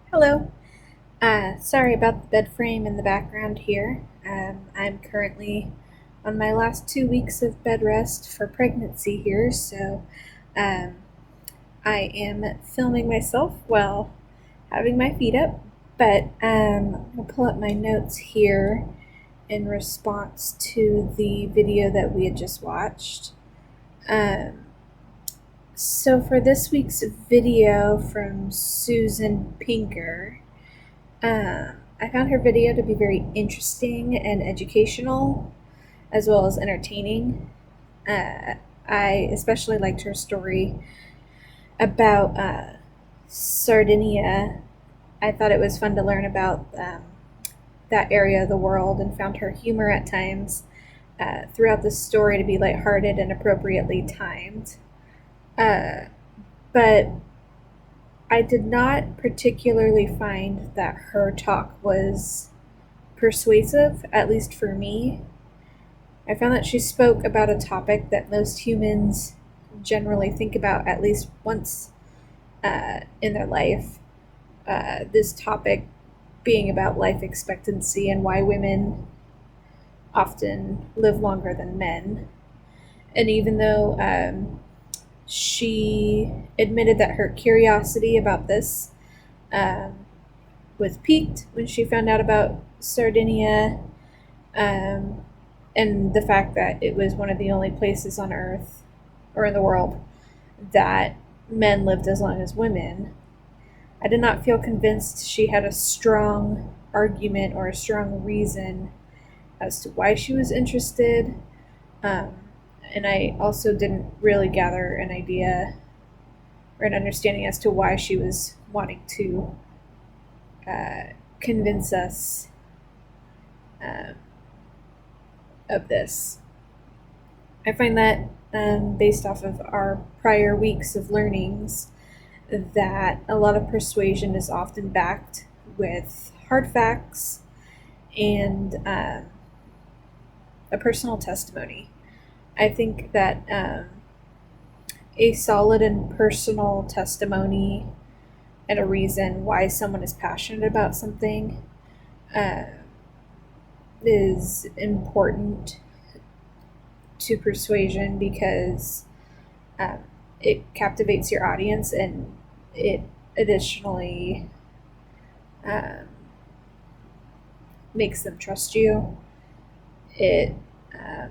Hello. Sorry about the bed frame in the background here. I'm currently on my last 2 weeks of bed rest for pregnancy here, so um, I am filming myself while having my feet up. But I'm going to pull up my notes here in response to the video that we had just watched. Um, so, for this week's video from Susan Pinker, I found her video to be very interesting and educational, as well as entertaining. Uh, I especially liked her story about Sardinia. I thought it was fun to learn about that area of the world and found her humor at times throughout the story to be lighthearted and appropriately timed. Uh, but I did not particularly find that her talk was persuasive, at least for me. I found that she spoke about a topic that most humans generally think about at least once in their life. This topic being about life expectancy and why women often live longer than men. And even though she admitted that her curiosity about this um, was piqued when she found out about Sardinia, um, and the fact that it was one of the only places on Earth or in the world that men lived as long as women. I did not feel convinced she had a strong argument or a strong reason as to why she was interested. Um, and I also didn't really gather an idea or an understanding as to why she was wanting to convince us um, of this. I find that based off of our prior weeks of learnings, that a lot of persuasion is often backed with hard facts and a personal testimony. I think that a solid and personal testimony and a reason why someone is passionate about something uh, is important to persuasion because um, it captivates your audience and it additionally um, makes them trust you. It um,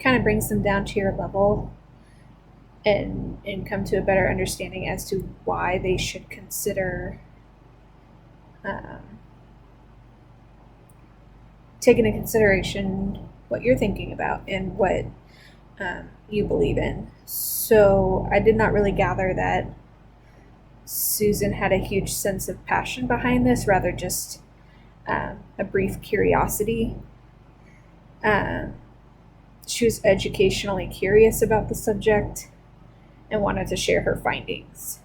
kind of brings them down to your level and come to a better understanding as to why they should consider um, taking into consideration what you're thinking about and what you believe in. So I did not really gather that Susan had a huge sense of passion behind this, rather just a brief curiosity. Um, she was educationally curious about the subject and wanted to share her findings.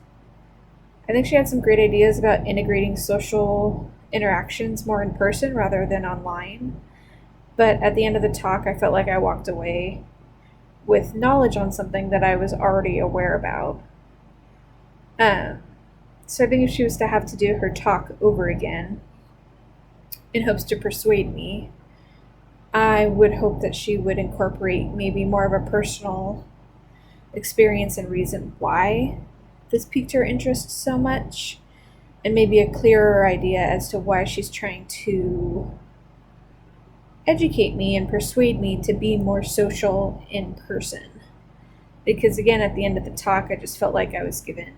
I think she had some great ideas about integrating social interactions more in person rather than online. But at the end of the talk, I felt like I walked away with knowledge on something that I was already aware about. Um, so I think if she was to have to do her talk over again in hopes to persuade me, I would hope that she would incorporate maybe more of a personal experience and reason why this piqued her interest so much, and maybe a clearer idea as to why she's trying to educate me and persuade me to be more social in person. Because, again, at the end of the talk, I just felt like I was given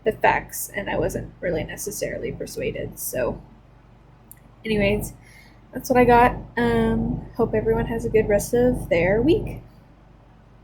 the facts and I wasn't really necessarily persuaded. So, anyways, that's what I got. Hope everyone has a good rest of their week.